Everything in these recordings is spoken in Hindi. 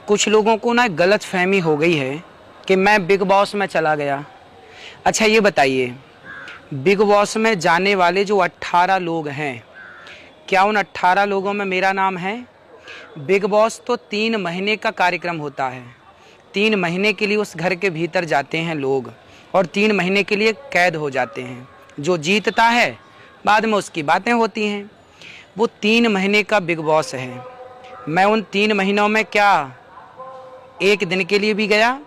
कुछ लोगों को ना गलत फहमी हो गई है कि मैं बिग बॉस में चला गया। अच्छा ये बताइए, बिग बॉस में जाने वाले जो 18 लोग हैं, क्या उन 18 लोगों में मेरा नाम है? बिग बॉस तो 3 महीने का कार्यक्रम होता है। 3 महीने के लिए उस घर के भीतर जाते हैं लोग और 3 महीने के लिए कैद हो जाते हैं। जो जीतता है बाद में उसकी बातें होती हैं। वो 3 महीने का बिग बॉस है। मैं उन 3 महीनों में क्या एक दिन के लिए भी गया?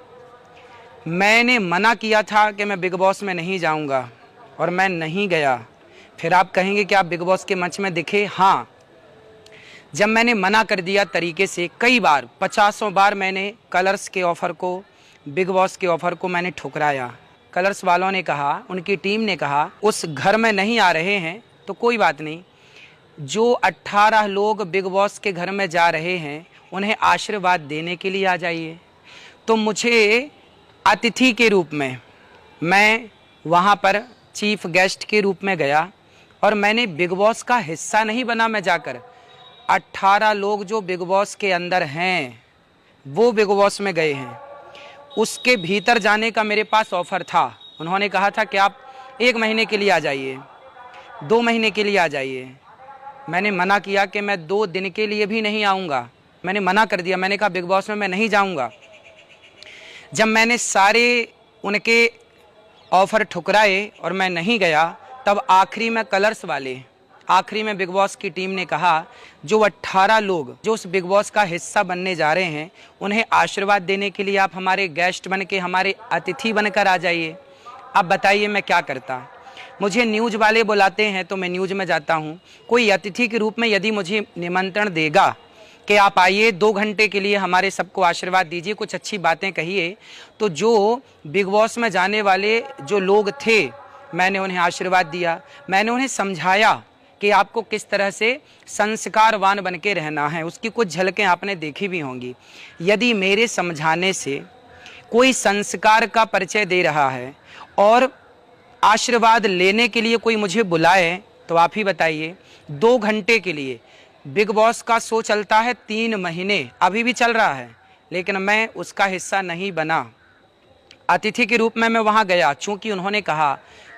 मैंने मना किया था कि मैं बिग बॉस में नहीं जाऊंगा और मैं नहीं गया। फिर आप कहेंगे कि आप बिग बॉस के मंच में दिखे। हाँ, जब मैंने मना कर दिया तरीके से, कई बार 50 बार मैंने कलर्स के ऑफ़र को, बिग बॉस के ऑफ़र को मैंने ठुकराया। कलर्स वालों ने कहा, उनकी टीम ने कहा उस घर में नहीं आ रहे हैं तो कोई बात नहीं, जो 18 लोग बिग बॉस के घर में जा रहे हैं उन्हें आशीर्वाद देने के लिए आ जाइए। तो मुझे अतिथि के रूप में मैं वहाँ पर चीफ गेस्ट के रूप में गया और मैंने बिग बॉस का हिस्सा नहीं बना। मैं जाकर 18 लोग जो बिग बॉस के अंदर हैं वो बिग बॉस में गए हैं, उसके भीतर जाने का मेरे पास ऑफ़र था। उन्होंने कहा था कि आप 1 महीने के लिए आ जाइए, 2 महीने के लिए आ जाइए। मैंने मना किया कि मैं 2 दिन के लिए भी नहीं आऊँगा। मैंने मना कर दिया, मैंने कहा बिग बॉस में मैं नहीं जाऊँगा। जब मैंने सारे उनके ऑफ़र ठुकराए और मैं नहीं गया, तब आखिरी में कलर्स वाले, आखिरी में बिग बॉस की टीम ने कहा जो 18 लोग जो उस बिग बॉस का हिस्सा बनने जा रहे हैं उन्हें आशीर्वाद देने के लिए आप हमारे गेस्ट बन के, हमारे अतिथि बनकर आ जाइए। अब बताइए मैं क्या करता? मुझे न्यूज़ वाले बुलाते हैं तो मैं न्यूज़ में जाता हूँ। कोई अतिथि के रूप में यदि मुझे निमंत्रण देगा कि आप आइए 2 घंटे के लिए हमारे सबको आशीर्वाद दीजिए, कुछ अच्छी बातें कहिए, तो जो बिग बॉस में जाने वाले जो लोग थे मैंने उन्हें आशीर्वाद दिया। मैंने उन्हें समझाया कि आपको किस तरह से संस्कारवान बन के रहना है। उसकी कुछ झलकें आपने देखी भी होंगी। यदि मेरे समझाने से कोई संस्कार का परिचय दे रहा है और आशीर्वाद लेने के लिए कोई मुझे बुलाए तो आप ही बताइए, 2 घंटे के लिए बिग बॉस का शो चलता है 3 महीने, अभी भी चल रहा है, लेकिन मैं उसका हिस्सा नहीं बना। अतिथि के रूप में मैं वहाँ गया, चूँकि उन्होंने कहा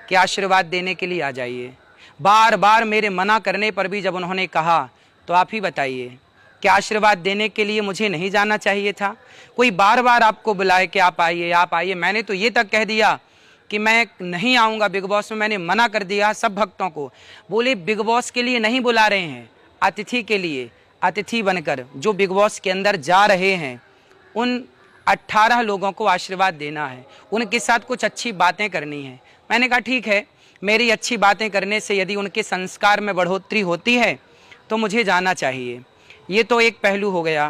कि आशीर्वाद देने के लिए आ जाइए। बार बार मेरे मना करने पर भी जब उन्होंने कहा तो आप ही बताइए कि आशीर्वाद देने के लिए मुझे नहीं जाना चाहिए था? कोई बार बार आपको बुलाए कि आप आइए आप आइए। मैंने तो ये तक कह दिया कि मैं नहीं आऊँगा बिग बॉस में। मैंने मना कर दिया सब भक्तों को। बोले बिग बॉस के लिए नहीं बुला रहे हैं, अतिथि के लिए, अतिथि बनकर जो बिग बॉस के अंदर जा रहे हैं उन 18 लोगों को आशीर्वाद देना है, उनके साथ कुछ अच्छी बातें करनी है। मैंने कहा ठीक है, मेरी अच्छी बातें करने से यदि उनके संस्कार में बढ़ोतरी होती है तो मुझे जाना चाहिए। ये तो एक पहलू हो गया।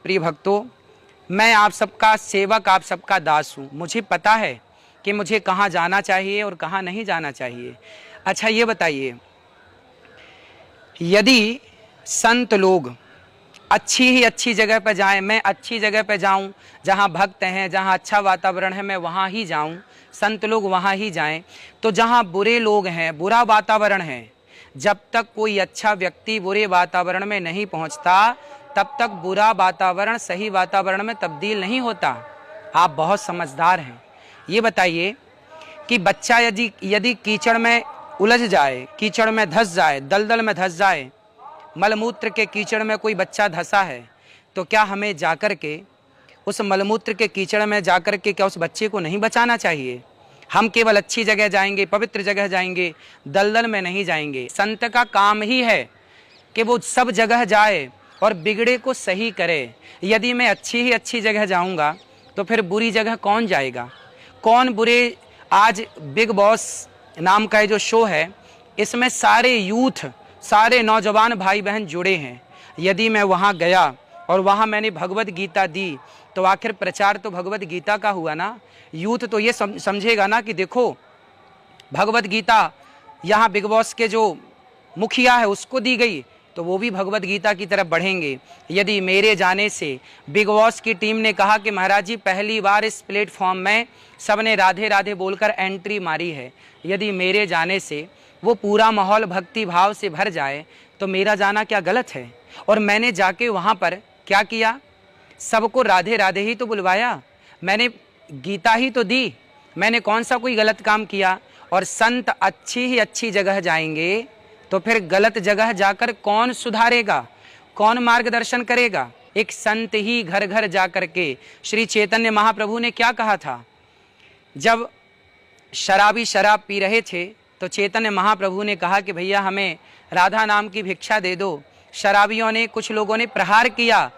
प्रिय भक्तों, मैं आप सबका सेवक, आप सबका दास हूँ। मुझे पता है कि मुझे कहाँ जाना चाहिए और कहाँ नहीं जाना चाहिए। अच्छा ये बताइए, यदि संत लोग अच्छी ही अच्छी जगह पर जाएं, मैं अच्छी जगह पर जाऊं, जहां भक्त हैं, जहां अच्छा वातावरण है, मैं वहां ही जाऊं, संत लोग वहां ही जाएं, तो जहां बुरे लोग हैं, बुरा वातावरण है, जब तक कोई अच्छा व्यक्ति बुरे वातावरण में नहीं पहुंचता तब तक बुरा वातावरण सही वातावरण में तब्दील नहीं होता। आप बहुत समझदार हैं। ये बताइए कि बच्चा यदि कीचड़ में उलझ जाए, कीचड़ में धंस जाए, दलदल में धंस जाए, मलमूत्र के कीचड़ में कोई बच्चा धंसा है, तो क्या हमें जाकर के उस मलमूत्र के कीचड़ में जाकर के क्या उस बच्चे को नहीं बचाना चाहिए? हम केवल अच्छी जगह जाएंगे, पवित्र जगह जाएंगे, दलदल में नहीं जाएंगे। संत का काम ही है कि वो सब जगह जाए और बिगड़े को सही करे। यदि मैं अच्छी ही अच्छी जगह जाऊंगा तो फिर बुरी जगह कौन जाएगा? कौन बुरे? आज बिग बॉस नाम का जो शो है, इसमें सारे यूथ, सारे नौजवान भाई बहन जुड़े हैं। यदि मैं वहाँ गया और वहाँ मैंने भगवत गीता दी तो आखिर प्रचार तो भगवत गीता का हुआ ना। यूथ तो ये समझेगा ना कि देखो भगवत गीता यहाँ बिग बॉस के जो मुखिया है उसको दी गई, तो वो भी भगवत गीता की तरफ बढ़ेंगे। यदि मेरे जाने से बिग बॉस की टीम ने कहा कि महाराज जी पहली बार इस प्लेटफॉर्म में सबने राधे राधे बोलकर एंट्री मारी है, यदि मेरे जाने से वो पूरा माहौल भक्ति भाव से भर जाए तो मेरा जाना क्या गलत है? और मैंने जाके वहाँ पर क्या किया? सबको राधे राधे ही तो बुलवाया, मैंने गीता ही तो दी, मैंने कौन सा कोई गलत काम किया। और संत अच्छी ही अच्छी जगह जाएंगे तो फिर गलत जगह जाकर कौन सुधारेगा, कौन मार्गदर्शन करेगा। एक संत ही घर घर जाकर के, श्री चैतन्य महाप्रभु ने क्या कहा था, जब शराबी शराब पी रहे थे तो चैतन्य महाप्रभु ने कहा कि भैया हमें राधा नाम की भिक्षा दे दो। शराबियों ने, कुछ लोगों ने प्रहार किया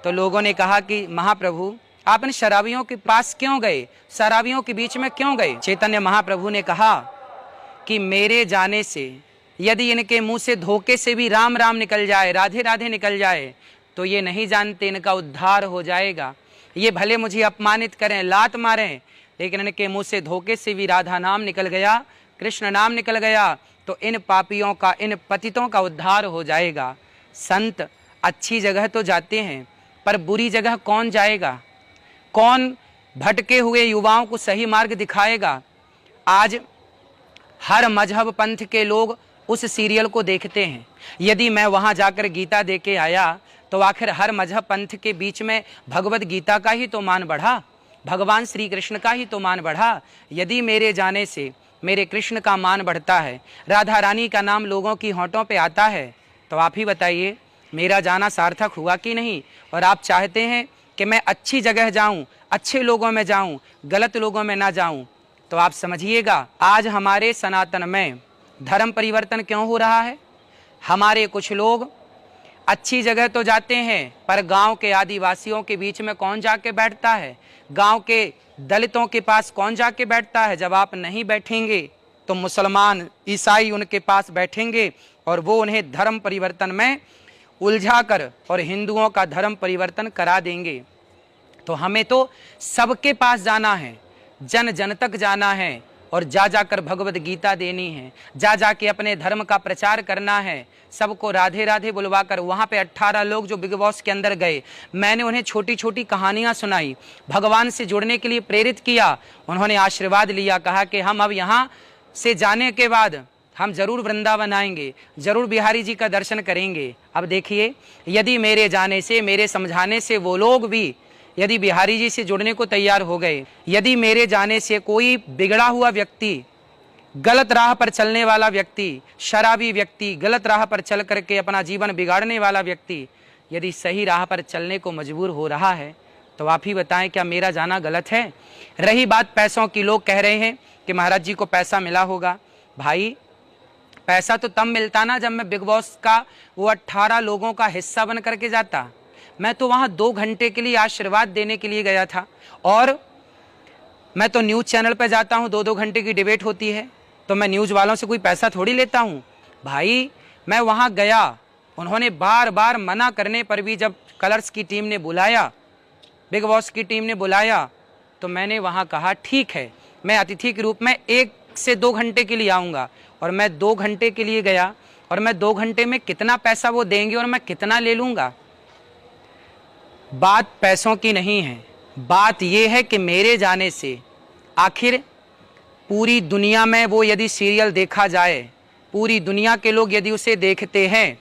तो लोगों ने कहा कि महाप्रभु आपने शराबियों के पास क्यों गए, शराबियों के बीच में क्यों गए। चैतन्य महाप्रभु ने कहा कि मेरे जाने से यदि इनके मुंह से धोखे से भी राम राम निकल जाए, राधे राधे निकल जाए, तो ये नहीं जानते इनका उद्धार हो जाएगा। ये भले मुझे अपमानित करें, लात मारें, लेकिन इनके मुंह से धोखे से भी राधा नाम निकल गया, कृष्ण नाम निकल गया, तो इन पापियों का, इन पतितों का उद्धार हो जाएगा। संत अच्छी जगह तो जाते हैं, पर बुरी जगह कौन जाएगा, कौन भटके हुए युवाओं को सही मार्ग दिखाएगा। आज हर मजहब पंथ के लोग उस सीरियल को देखते हैं। यदि मैं वहां जाकर गीता दे के आया तो आखिर हर मजहब पंथ के बीच में भगवत गीता का ही तो मान बढ़ा, भगवान श्री कृष्ण का ही तो मान बढ़ा। यदि मेरे जाने से मेरे कृष्ण का मान बढ़ता है, राधा रानी का नाम लोगों की होंठों पे आता है, तो आप ही बताइए मेरा जाना सार्थक हुआ कि नहीं। और आप चाहते हैं कि मैं अच्छी जगह जाऊं, अच्छे लोगों में जाऊं, गलत लोगों में ना जाऊं, तो आप समझिएगा आज हमारे सनातन में धर्म परिवर्तन क्यों हो रहा है। हमारे कुछ लोग अच्छी जगह तो जाते हैं, पर गांव के आदिवासियों के बीच में कौन जाके बैठता है, गांव के दलितों के पास कौन जाके बैठता है। जब आप नहीं बैठेंगे तो मुसलमान, ईसाई उनके पास बैठेंगे और वो उन्हें धर्म परिवर्तन में उलझा कर और हिंदुओं का धर्म परिवर्तन करा देंगे। तो हमें तो सबके पास जाना है, जन जन तक जाना है, और जा जाकर भगवत गीता देनी है, जा जाके अपने धर्म का प्रचार करना है, सबको राधे राधे बुलवाकर। वहाँ पे 18 लोग जो बिग बॉस के अंदर गए, मैंने उन्हें छोटी छोटी कहानियाँ सुनाई, भगवान से जुड़ने के लिए प्रेरित किया, उन्होंने आशीर्वाद लिया, कहा कि हम अब यहाँ से जाने के बाद हम जरूर वृंदावन आएंगे, जरूर बिहारी जी का दर्शन करेंगे। अब देखिए, यदि मेरे जाने से, मेरे समझाने से वो लोग भी यदि बिहारी जी से जुड़ने को तैयार हो गए, यदि मेरे जाने से कोई बिगड़ा हुआ व्यक्ति, गलत राह पर चलने वाला व्यक्ति, शराबी व्यक्ति, गलत राह पर चल करके अपना जीवन बिगाड़ने वाला व्यक्ति यदि सही राह पर चलने को मजबूर हो रहा है, तो आप ही बताएं क्या मेरा जाना गलत है। रही बात पैसों की, लोग कह रहे हैं कि महाराज जी को पैसा मिला होगा। भाई पैसा तो तब मिलता ना जब मैं बिग बॉस का वो 18 लोगों का हिस्सा बन करके जाता। मैं तो वहाँ 2 घंटे के लिए आशीर्वाद देने के लिए गया था, और मैं तो न्यूज़ चैनल पर जाता हूँ, 2-2 घंटे की डिबेट होती है, तो मैं न्यूज़ वालों से कोई पैसा थोड़ी लेता हूँ। भाई मैं वहाँ गया, उन्होंने बार बार मना करने पर भी जब कलर्स की टीम ने बुलाया, बिग बॉस की टीम ने बुलाया, तो मैंने वहाँ कहा ठीक है, मैं अतिथि के रूप में 1 से 2 घंटे के लिए आऊँगा। और मैं 2 घंटे के लिए गया, और मैं 2 घंटे में कितना पैसा वो देंगे और मैं कितना ले लूँगा। बात पैसों की नहीं है, बात ये है कि मेरे जाने से आखिर पूरी दुनिया में वो यदि सीरियल देखा जाए, पूरी दुनिया के लोग यदि उसे देखते हैं,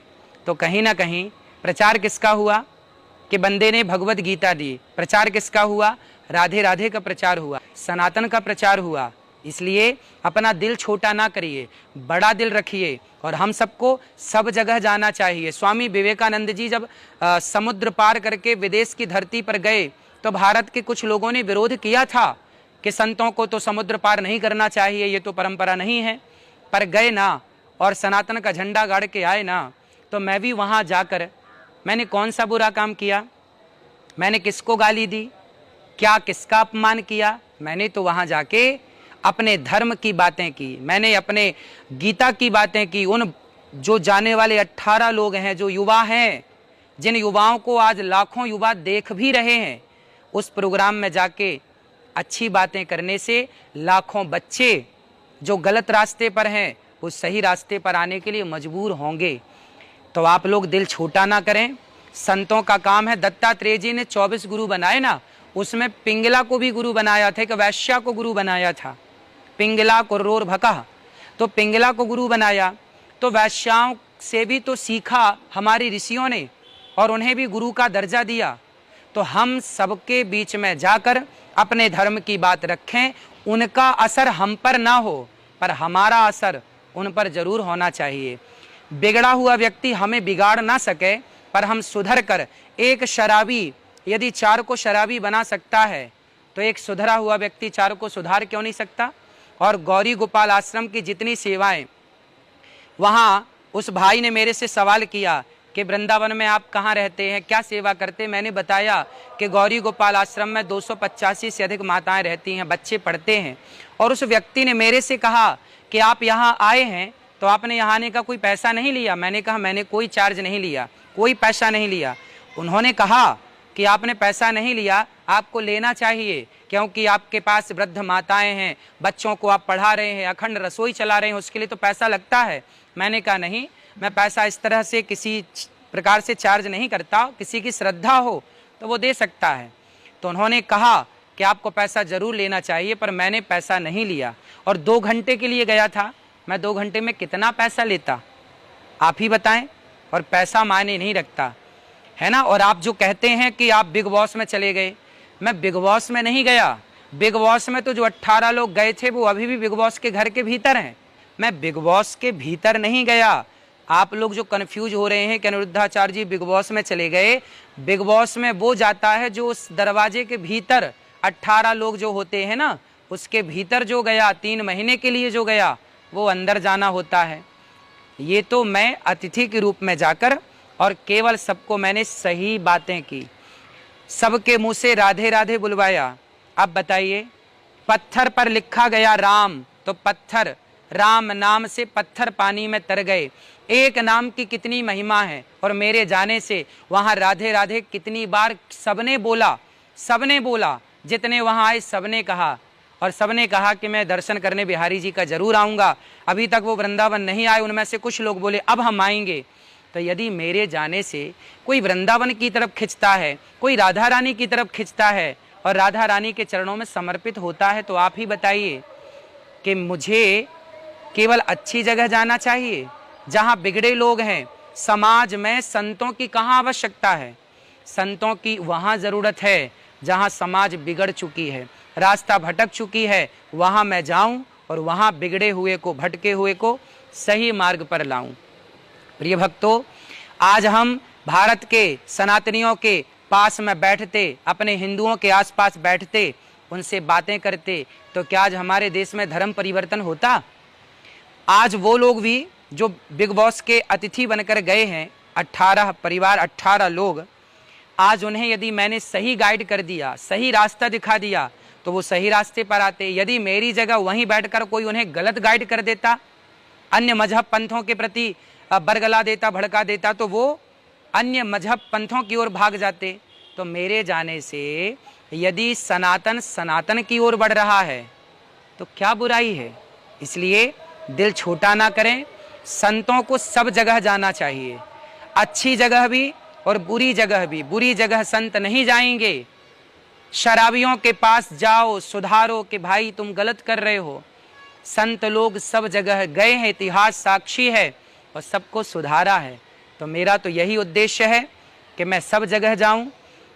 तो कहीं ना कहीं प्रचार किसका हुआ कि बंदे ने भगवत गीता दी, प्रचार किसका हुआ, राधे राधे का प्रचार हुआ, सनातन का प्रचार हुआ। इसलिए अपना दिल छोटा ना करिए, बड़ा दिल रखिए, और हम सबको सब जगह जाना चाहिए। स्वामी विवेकानंद जी जब समुद्र पार करके विदेश की धरती पर गए, तो भारत के कुछ लोगों ने विरोध किया था कि संतों को तो समुद्र पार नहीं करना चाहिए, ये तो परंपरा नहीं है। पर गए ना और सनातन का झंडा गाड़ के आए ना, तो मैं भी वहाँ जाकर मैंने कौन सा बुरा काम किया, मैंने किसको गाली दी, क्या किसका अपमान किया। मैंने तो वहाँ जाके अपने धर्म की बातें की, मैंने अपने गीता की बातें की। उन जो जाने वाले 18 लोग हैं, जो युवा हैं, जिन युवाओं को आज लाखों युवा देख भी रहे हैं, उस प्रोग्राम में जाके अच्छी बातें करने से लाखों बच्चे जो गलत रास्ते पर हैं वो सही रास्ते पर आने के लिए मजबूर होंगे। तो आप लोग दिल छोटा ना करें, संतों का काम है। दत्तात्रेय जी ने 24 गुरु बनाए ना, उसमें पिंगला को भी गुरु बनाया था, एक वैश्या को गुरु बनाया था, पिंगला कुर्रोर भका, तो पिंगला को गुरु बनाया। तो वैश्याओं से भी तो सीखा हमारे ऋषियों ने, और उन्हें भी गुरु का दर्जा दिया। तो हम सबके बीच में जाकर अपने धर्म की बात रखें। उनका असर हम पर ना हो, पर हमारा असर उन पर जरूर होना चाहिए। बिगड़ा हुआ व्यक्ति हमें बिगाड़ ना सके, पर हम सुधर कर, एक शराबी यदि 4 को शराबी बना सकता है, तो एक सुधरा हुआ व्यक्ति 4 को सुधार क्यों नहीं सकता। और गौरी गोपाल आश्रम की जितनी सेवाएं, वहाँ उस भाई ने मेरे से सवाल किया कि वृंदावन में आप कहाँ रहते हैं, क्या सेवा करते। मैंने बताया कि गौरी गोपाल आश्रम में 285 से अधिक माताएं रहती हैं, बच्चे पढ़ते हैं। और उस व्यक्ति ने मेरे से कहा कि आप यहाँ आए हैं तो आपने यहाँ आने का कोई पैसा नहीं लिया। मैंने कहा मैंने कोई चार्ज नहीं लिया, कोई पैसा नहीं लिया। उन्होंने कहा कि आपने पैसा नहीं लिया, आपको लेना चाहिए, क्योंकि आपके पास वृद्ध माताएं हैं, बच्चों को आप पढ़ा रहे हैं, अखंड रसोई चला रहे हैं, उसके लिए तो पैसा लगता है। मैंने कहा नहीं, मैं पैसा इस तरह से किसी प्रकार से चार्ज नहीं करता, किसी की श्रद्धा हो तो वो दे सकता है। तो उन्होंने कहा कि आपको पैसा जरूर लेना चाहिए, पर मैंने पैसा नहीं लिया। और 2 घंटे के लिए गया था, मैं 2 घंटे में कितना पैसा लेता आप ही बताएं। और पैसा मायने नहीं रखता है ना। और आप जो कहते हैं कि आप बिग बॉस में चले गए, मैं बिग बॉस में नहीं गया। बिग बॉस में तो जो 18 लोग गए थे वो अभी भी बिग बॉस के घर के भीतर हैं। मैं बिग बॉस के भीतर नहीं गया। आप लोग जो कंफ्यूज हो रहे हैं कि अनिरुद्धाचार्य जी बिग बॉस में चले गए, बिग बॉस में वो जाता है जो उस दरवाजे के भीतर 18 लोग जो होते हैं ना, उसके भीतर जो गया, 3 महीने के लिए जो गया, वो अंदर जाना होता है। ये तो मैं अतिथि के रूप में जाकर और केवल सबको मैंने सही बातें की, सबके मुंह से राधे राधे बुलवाया। अब बताइए, पत्थर पर लिखा गया राम, तो पत्थर, राम नाम से पत्थर पानी में तर गए। एक नाम की कितनी महिमा है। और मेरे जाने से वहाँ राधे राधे कितनी बार सबने बोला, सबने बोला, जितने वहाँ आए सबने कहा। और सबने कहा कि मैं दर्शन करने बिहारी जी का जरूर आऊँगा। अभी तक वो वृंदावन नहीं आए, उनमें से कुछ लोग बोले अब हम आएंगे। तो यदि मेरे जाने से कोई वृंदावन की तरफ खिंचता है, कोई राधा रानी की तरफ खिंचता है और राधा रानी के चरणों में समर्पित होता है, तो आप ही बताइए कि मुझे केवल अच्छी जगह जाना चाहिए जहाँ बिगड़े लोग हैं। समाज में संतों की कहाँ आवश्यकता है। संतों की वहाँ ज़रूरत है जहाँ समाज बिगड़ चुकी है, रास्ता भटक चुकी है। वहाँ मैं जाऊँ और वहाँ बिगड़े हुए को, भटके हुए को सही मार्ग पर लाऊं। प्रिय भक्तों, आज हम भारत के सनातनियों के पास में बैठते, अपने हिंदुओं के आसपास बैठते, उनसे बातें करते, तो क्या आज हमारे देश में धर्म परिवर्तन होता। आज वो लोग भी जो बिग बॉस के अतिथि बनकर गए हैं, 18 परिवार, 18 लोग, आज उन्हें यदि मैंने सही गाइड कर दिया, सही रास्ता दिखा दिया, तो वो सही रास्ते पर आते। यदि मेरी जगह वहीं बैठकर कोई उन्हें गलत गाइड कर देता, अन्य मजहब पंथों के प्रति बरगला देता, भड़का देता, तो वो अन्य मजहब पंथों की ओर भाग जाते। तो मेरे जाने से यदि सनातन सनातन की ओर बढ़ रहा है तो क्या बुराई है। इसलिए दिल छोटा ना करें। संतों को सब जगह जाना चाहिए, अच्छी जगह भी और बुरी जगह भी। बुरी जगह संत नहीं जाएंगे। शराबियों के पास जाओ, सुधारो कि भाई तुम गलत कर रहे हो। संत लोग सब जगह गए हैं, इतिहास साक्षी है, और सबको सुधारा है। तो मेरा तो यही उद्देश्य है कि मैं सब जगह जाऊं,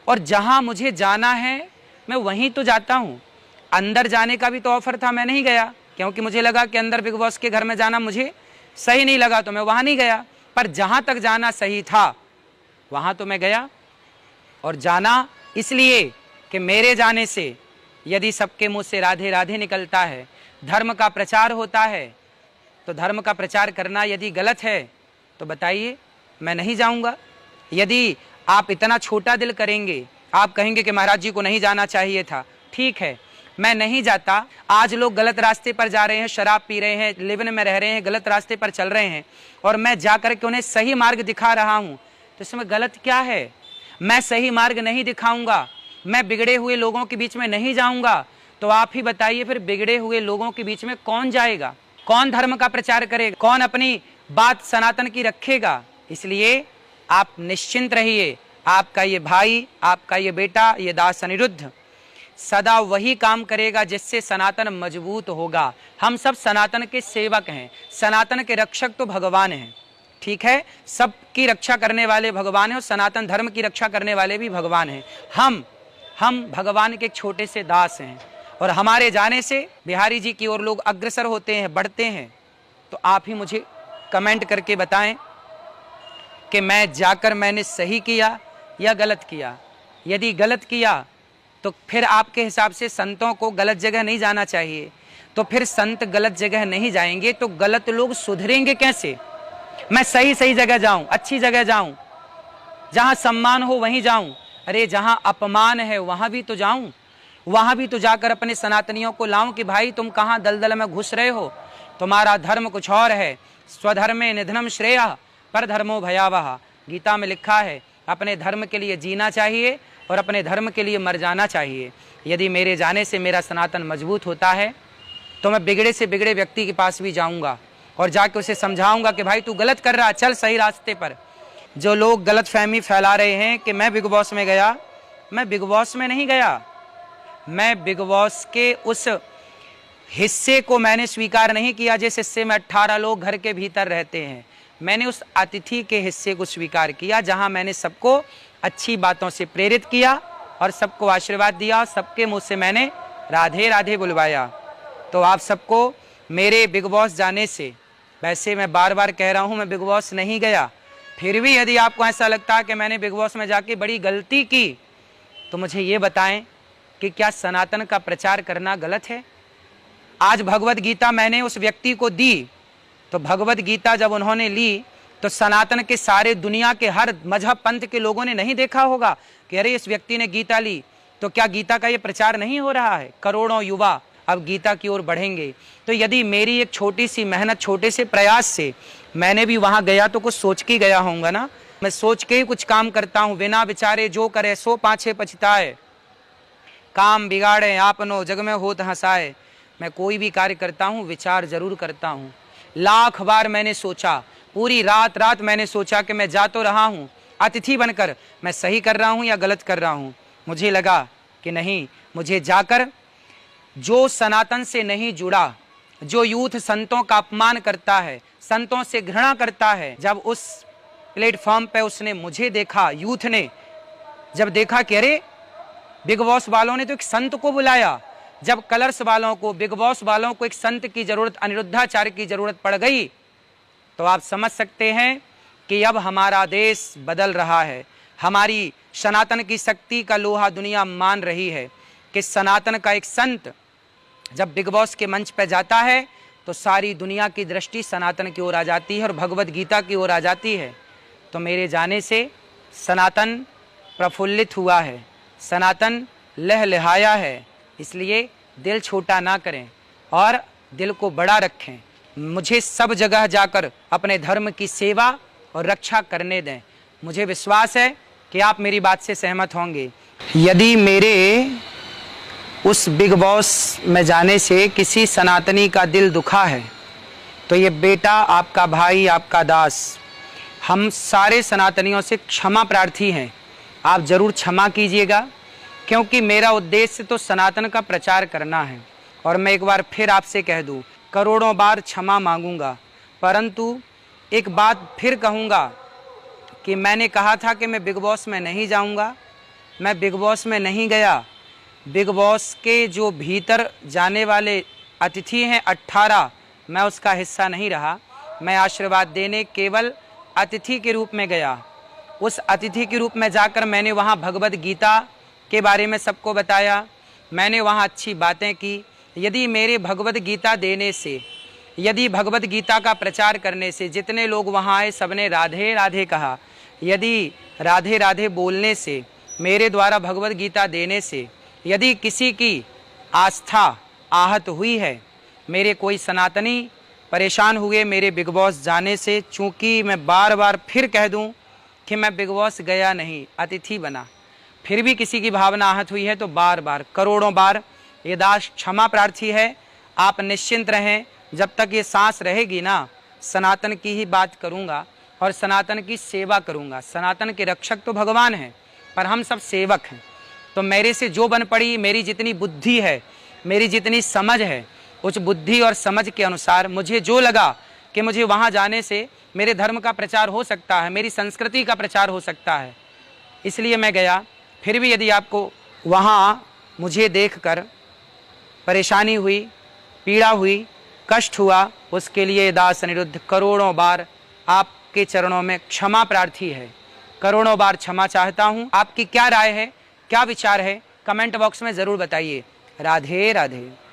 और जहां मुझे जाना है मैं वहीं तो जाता हूं। अंदर जाने का भी तो ऑफर था, मैं नहीं गया, क्योंकि मुझे लगा कि अंदर बिग बॉस के घर में जाना मुझे सही नहीं लगा, तो मैं वहां नहीं गया। पर जहां तक जाना सही था वहां तो मैं गया। और जाना इसलिए कि मेरे जाने से यदि सबके मुंह से राधे राधे निकलता है, धर्म का प्रचार होता है, तो धर्म का प्रचार करना यदि गलत है तो बताइए, मैं नहीं जाऊंगा। यदि आप इतना छोटा दिल करेंगे, आप कहेंगे कि महाराज जी को नहीं जाना चाहिए था, ठीक है, मैं नहीं जाता। आज लोग गलत रास्ते पर जा रहे हैं, शराब पी रहे हैं, लिवन में रह रहे हैं, गलत रास्ते पर चल रहे हैं, और मैं जाकर के उन्हें सही मार्ग दिखा रहा हूं, तो इसमें गलत क्या है। मैं सही मार्ग नहीं दिखाऊंगा, मैं बिगड़े हुए लोगों के बीच में नहीं जाऊंगा, तो आप ही बताइए फिर बिगड़े हुए लोगों के बीच में कौन जाएगा, कौन धर्म का प्रचार करेगा, कौन अपनी बात सनातन की रखेगा। इसलिए आप निश्चिंत रहिए, आपका ये भाई, आपका ये बेटा, ये दास अनिरुद्ध सदा वही काम करेगा जिससे सनातन मजबूत होगा। हम सब सनातन के सेवक हैं, सनातन के रक्षक तो भगवान हैं। ठीक है, सबकी रक्षा करने वाले भगवान हैं और सनातन धर्म की रक्षा करने वाले भी भगवान हैं। हम भगवान के एक छोटे से दास हैं और हमारे जाने से बिहारी जी की ओर लोग अग्रसर होते हैं, बढ़ते हैं। तो आप ही मुझे कमेंट करके बताएं कि मैं जाकर मैंने सही किया या गलत किया। यदि गलत किया तो फिर आपके हिसाब से संतों को गलत जगह नहीं जाना चाहिए, तो फिर संत गलत जगह नहीं जाएंगे तो गलत लोग सुधरेंगे कैसे? मैं सही जगह जाऊं, अच्छी जगह जाऊं, जहां सम्मान हो वहीं जाऊं। अरे जहां अपमान है वहां भी तो जाऊं, वहां भी तो जाकर अपने सनातनियों को लाऊं कि भाई तुम कहां दलदल में घुस रहे हो, तुम्हारा धर्म कुछ और है। स्वधर्मे निधनम श्रेयः पर धर्मो भयावह, गीता में लिखा है अपने धर्म के लिए जीना चाहिए और अपने धर्म के लिए मर जाना चाहिए। यदि मेरे जाने से मेरा सनातन मजबूत होता है तो मैं बिगड़े से बिगड़े व्यक्ति के पास भी जाऊंगा और जाके उसे समझाऊंगा कि भाई तू गलत कर रहा, चल सही रास्ते पर। जो लोग गलत फहमी फैला रहे हैं कि मैं बिग बॉस में गया, मैं बिग बॉस में नहीं गया। मैं बिग बॉस के उस हिस्से को मैंने स्वीकार नहीं किया जिस हिस्से में 18 लोग घर के भीतर रहते हैं। मैंने उस अतिथि के हिस्से को स्वीकार किया जहां मैंने सबको अच्छी बातों से प्रेरित किया और सबको आशीर्वाद दिया, सबके मुंह से मैंने राधे राधे बुलवाया। तो आप सबको मेरे बिग बॉस जाने से, वैसे मैं बार बार कह रहा हूं मैं बिग बॉस नहीं गया, फिर भी यदि आपको ऐसा लगता है कि मैंने बिग बॉस में जाके बड़ी गलती की तो मुझे ये बताएं कि क्या सनातन का प्रचार करना गलत है? आज भगवत गीता मैंने उस व्यक्ति को दी, तो भगवत गीता जब उन्होंने ली तो सनातन के सारे दुनिया के हर मजहब पंथ के लोगों ने नहीं देखा होगा कि अरे इस व्यक्ति ने गीता ली, तो क्या गीता का ये प्रचार नहीं हो रहा है? करोड़ों युवा अब गीता की ओर बढ़ेंगे। तो यदि मेरी एक छोटी सी मेहनत, छोटे से प्रयास से मैंने भी वहां गया तो कुछ सोच के गया होऊंगा ना। मैं सोच के ही कुछ काम करता हूं, बिना विचारे जो करे सो पाछे पछताए, काम बिगाड़े आपनो जग में होत हंसाए। मैं कोई भी कार्य करता हूं विचार जरूर करता हूं। लाख बार मैंने सोचा, पूरी रात मैंने सोचा कि मैं जा तो रहा हूं अतिथि बनकर, मैं सही कर रहा हूं या गलत कर रहा हूं। मुझे लगा कि नहीं, मुझे जाकर जो सनातन से नहीं जुड़ा, जो यूथ संतों का अपमान करता है, संतों से घृणा करता है, जब उस प्लेटफॉर्म पे उसने मुझे देखा, यूथ ने जब देखा कि अरे बिग बॉस वालों ने तो एक संत को बुलाया, जब कलर्स वालों को, बिग बॉस वालों को एक संत की जरूरत, अनिरुद्धाचार्य की जरूरत पड़ गई, तो आप समझ सकते हैं कि अब हमारा देश बदल रहा है। हमारी सनातन की शक्ति का लोहा दुनिया मान रही है कि सनातन का एक संत जब बिग बॉस के मंच पर जाता है तो सारी दुनिया की दृष्टि सनातन की ओर आ जाती है और भगवत गीता की ओर आ जाती है। तो मेरे जाने से सनातन प्रफुल्लित हुआ है, सनातन लहलहाया है। इसलिए दिल छोटा ना करें और दिल को बड़ा रखें। मुझे सब जगह जाकर अपने धर्म की सेवा और रक्षा करने दें। मुझे विश्वास है कि आप मेरी बात से सहमत होंगे। यदि मेरे उस बिग बॉस में जाने से किसी सनातनी का दिल दुखा है तो ये बेटा, आपका भाई, आपका दास, हम सारे सनातनियों से क्षमा प्रार्थी हैं। आप ज़रूर क्षमा कीजिएगा, क्योंकि मेरा उद्देश्य तो सनातन का प्रचार करना है। और मैं एक बार फिर आपसे कह दूं, करोड़ों बार क्षमा मांगूंगा, परंतु एक बात फिर कहूंगा कि मैंने कहा था कि मैं बिग बॉस में नहीं जाऊंगा। मैं बिग बॉस में नहीं गया। बिग बॉस के जो भीतर जाने वाले अतिथि हैं 18, मैं उसका हिस्सा नहीं रहा। मैं आशीर्वाद देने केवल अतिथि के रूप में गया। उस अतिथि के रूप में जाकर मैंने वहाँ भगवत गीता के बारे में सबको बताया, मैंने वहाँ अच्छी बातें की। यदि मेरे भगवत गीता देने से, यदि भगवत गीता का प्रचार करने से जितने लोग वहाँ आए सबने राधे राधे कहा, यदि राधे राधे बोलने से, मेरे द्वारा भगवत गीता देने से यदि किसी की आस्था आहत हुई है, मेरे कोई सनातनी परेशान हुए मेरे बिग बॉस जाने से, चूँकि मैं बार बार फिर कह दूं कि मैं बिग बॉस गया नहीं, अतिथि बना, फिर भी किसी की भावना आहत हुई है तो बार बार, करोड़ों बार ये दास क्षमा प्रार्थी है। आप निश्चिंत रहें, जब तक ये सांस रहेगी ना, सनातन की ही बात करूँगा और सनातन की सेवा करूँगा। सनातन के रक्षक तो भगवान हैं, पर हम सब सेवक हैं। तो मेरे से जो बन पड़ी, मेरी जितनी बुद्धि है, मेरी जितनी समझ है, उस बुद्धि और समझ के अनुसार मुझे जो लगा कि मुझे वहाँ जाने से मेरे धर्म का प्रचार हो सकता है, मेरी संस्कृति का प्रचार हो सकता है, इसलिए मैं गया। फिर भी यदि आपको वहाँ मुझे देखकर परेशानी हुई, पीड़ा हुई, कष्ट हुआ, उसके लिए दास अनिरुद्ध करोड़ों बार आपके चरणों में क्षमा प्रार्थी है, करोड़ों बार क्षमा चाहता हूँ। आपकी क्या राय है, क्या विचार है, कमेंट बॉक्स में ज़रूर बताइए। राधे राधे।